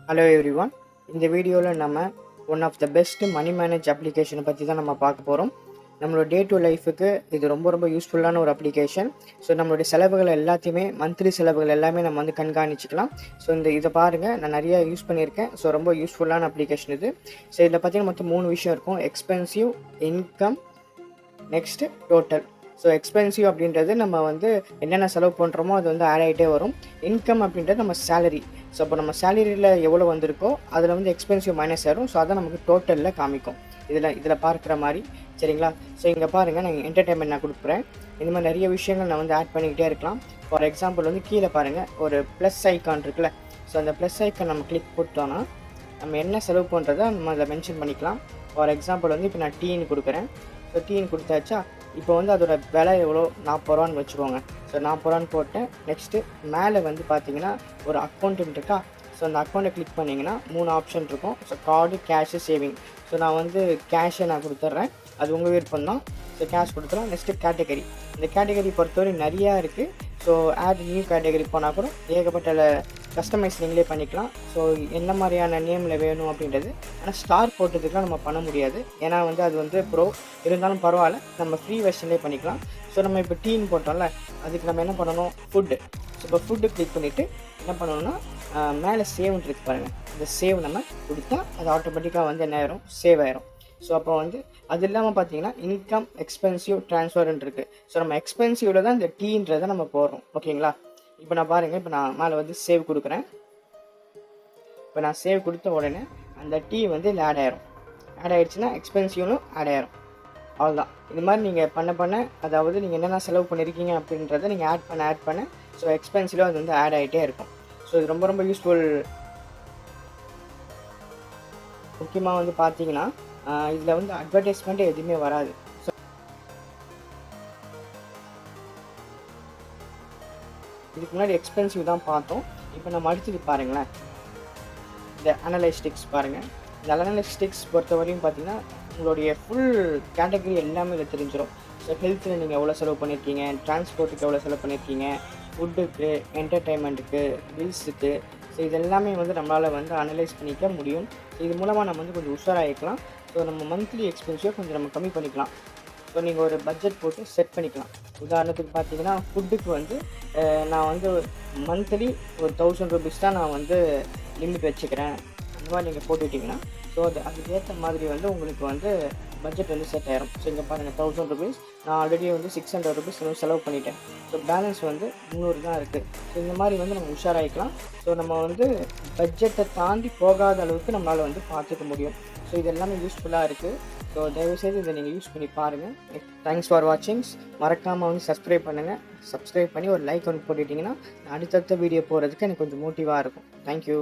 Hello everyone. இந்த வீடியோவில் நம்ம one of the best money manage அப்ளிகேஷனை பற்றி தான் நம்ம பார்க்க போகிறோம். நம்மளோட டே டு லைஃபுக்கு இது ரொம்ப யூஸ்ஃபுல்லான ஒரு அப்ளிகேஷன். ஸோ நம்மளுடைய செலவுகள் எல்லாத்தையுமே, மந்த்லி செலவுகள் எல்லாமே நம்ம வந்து கண்காணிச்சிக்கலாம். ஸோ இதை பாருங்கள், நான் நிறையா யூஸ் பண்ணியிருக்கேன். ஸோ ரொம்ப யூஸ்ஃபுல்லான அப்ளிகேஷன் இது. ஸோ இதில் பார்த்தீங்கன்னா மொத்தம் 3 விஷயம் இருக்கும்: expensive, income, next total. So expensive அப்படின்றது நம்ம வந்து என்னென்ன செலவு பண்ணுறோமோ அது வந்து ஆட் ஆகிட்டே வரும். இன்கம் அப்படின்றது நம்ம சேலரி. ஸோ இப்போ நம்ம சேலரியில் எவ்வளோ வந்திருக்கோ அதில் வந்து எக்ஸ்பென்சிவ் மைனஸ் ஆகும். ஸோ அதை நமக்கு டோட்டலில் காமிக்கும் இதில் பார்க்குற மாதிரி. சரிங்களா? ஸோ இங்கே பாருங்கள், நான் என்டர்டைன்மெண்ட் நான் கொடுக்குறேன். இந்த மாதிரி நிறைய விஷயங்கள் நான் வந்து ஆட் பண்ணிக்கிட்டே இருக்கலாம். ஃபார் எக்ஸாம்பிள் வந்து கீழே பாருங்கள், ஒரு ப்ளஸ் ஐக்கான் இருக்குல்ல. ஸோ அந்த ப்ளஸ் ஐக்கான் நம்ம கிளிக் போட்டோன்னா நம்ம என்ன செலவு பண்ணுறதை நம்ம அதை மென்ஷன் பண்ணிக்கலாம். ஃபார் எக்ஸாம்பிள் வந்து இப்போ நான் டீன்னு கொடுக்குறேன். ஸோ டீன்னு கொடுத்தாச்சா, இப்போ வந்து அதோட விலை எவ்வளோ, 40 ரூபான்னு வச்சுக்கோங்க. ஸோ 40 ரூபான்னு போட்டேன். நெக்ஸ்ட்டு மேலே வந்து பார்த்தீங்கன்னா ஒரு அக்கௌண்ட்டுன்னு இருக்கா. ஸோ அந்த அக்கௌண்ட்டை கிளிக் பண்ணிங்கன்னா 3 ஆப்ஷன் இருக்கும். So card, cash, saving. So நான் வந்து கேஷை நான் கொடுத்துட்றேன், அது உங்கள் விருப்பம் தான். ஸோ கேஷ் கொடுத்துலாம். Next category. இந்த கேட்டகரி பொறுத்தவரை நிறையா இருக்குது. ஸோ ஆட் நியூ கேட்டகரி போனால் கூட ஏகப்பட்ட கஸ்டமைஸ் நீங்களே பண்ணிக்கலாம். ஸோ என்ன மாதிரியான நேமில் வேணும் அப்படின்றது. ஆனால் ஸ்டார் போட்டதுக்கெலாம் நம்ம பண்ண முடியாது, ஏன்னா வந்து அது வந்து ப்ரோ. இருந்தாலும் பரவாயில்ல, நம்ம ஃப்ரீ வெர்ஷன்லேயே பண்ணிக்கலாம். ஸோ நம்ம இப்போ டீன்னு போட்டோம்ல, அதுக்கு நம்ம என்ன பண்ணணும், ஃபுட்டு. ஸோ இப்போ ஃபுட்டு கிளிக் பண்ணிவிட்டு என்ன பண்ணணும்னா மேலே சேவ்னு இருக்கு பாருங்கள். இந்த சேவ் நம்ம கொடுத்தா அது ஆட்டோமேட்டிக்காக வந்து என்ன ஆயிரும், சேவ் ஆயிரும். ஸோ அப்போ வந்து அது இல்லாமல் பார்த்தீங்கன்னா இன்கம், எக்ஸ்பென்சிவ், ட்ரான்ஸ்ஃபர்ன்னு இருக்குது. ஸோ நம்ம எக்ஸ்பென்சிவில் தான் இந்த டீன்றதை நம்ம போடுறோம். ஓகேங்களா? இப்போ நான் பாருங்கள், இப்போ நான் மேலே வந்து சேவ் கொடுக்குறேன். இப்போ நான் சேவ் கொடுத்த உடனே அந்த டீ வந்து இதில் ஆட் ஆயிரும். ஆட் ஆகிடுச்சுன்னா எக்ஸ்பென்சிவ்னும் ஆட் ஆயிரும். அவ்வளோதான். இது மாதிரி நீங்கள் பண்ண அதாவது நீங்கள் என்னென்ன செலவு பண்ணியிருக்கீங்க அப்படின்றத நீங்கள் ஆட் பண்ண ஸோ எக்ஸ்பென்சிவாக அது வந்து ஆட் ஆகிட்டே இருக்கும். ஸோ இது ரொம்ப யூஸ்ஃபுல். முக்கியமாக வந்து பார்த்தீங்கன்னா இதில் வந்து அட்வர்டைஸ்மெண்ட்டு எதுவுமே வராது. இதுக்கு முன்னாடி எக்ஸ்பென்சிவ் தான் பார்த்தோம். இப்போ நம்ம அடுத்தது பாருங்களேன், இந்த அனலைஸ்டிக்ஸ் பாருங்கள். இந்த அனலைஸ்டிக்ஸ் பொறுத்தவரையும் பார்த்தீங்கன்னா உங்களுடைய ஃபுல் கேட்டகரி எல்லாமே இதில் தெரிஞ்சிடும். ஸோ ஹெல்த்தில் நீங்கள் எவ்வளோ செலவு பண்ணியிருக்கீங்க, டிரான்ஸ்போர்ட்டுக்கு எவ்வளோ செலவு பண்ணியிருக்கீங்க, ஃபுட்டுக்கு, என்டர்டெயின்மெண்ட்டுக்கு, பில்ஸுக்கு. ஸோ இது எல்லாமே வந்து நம்மளால் வந்து அனலைஸ் பண்ணிக்க முடியும். ஸோ இது மூலமாக நம்ம வந்து கொஞ்சம் உஷாராகிக்கலாம். ஸோ நம்ம மந்த்லி எக்ஸ்பென்சிவை கொஞ்சம் நம்ம கம்மி பண்ணிக்கலாம். ஸோ நீங்கள் ஒரு பட்ஜெட் போட்டு செட் பண்ணிக்கலாம். உதாரணத்துக்கு பார்த்தீங்கன்னா ஃபுட்டுக்கு வந்து நான் வந்து மந்த்லி ஒரு 1000 ரூபீஸ் தான் நான் வந்து லிமிட் வச்சுக்கிறேன். அந்த மாதிரி நீங்கள் போட்டுக்கிட்டிங்கன்னா ஸோ அதுக்கேற்ற மாதிரி வந்து உங்களுக்கு வந்து பட்ஜெட் வந்து செட் ஆயிரும். ஸோ இங்கே பாருங்கள், 1000 ரூபீஸ் நான் ஆல்ரெடி வந்து 600 ரூபீஸ் செலவு பண்ணிட்டேன். ஸோ பேலன்ஸ் வந்து 300 தான் இருக்குது. ஸோ இந்த மாதிரி வந்து நம்ம உஷாராகிக்கலாம். ஸோ நம்ம வந்து பட்ஜெட்டை தாண்டி போகாத அளவுக்கு நம்மளால் வந்து பார்த்துக்க முடியும். ஸோ இது எல்லாமே யூஸ்ஃபுல்லாக இருக்குது. ஸோ தயவுசெய்து இதை நீங்கள் யூஸ் பண்ணி பாருங்கள். Thanks for வாட்சிங்ஸ். மறக்காமல் வந்து சப்ஸ்கிரைப் பண்ணுங்கள். சப்ஸ்கிரைப் பண்ணி ஒரு லைக் ஒன்று போட்டுட்டிங்கன்னா அடுத்தடுத்த வீடியோ போகிறதுக்கு எனக்கு கொஞ்சம் மோட்டிவாக இருக்கும். தேங்க்யூ.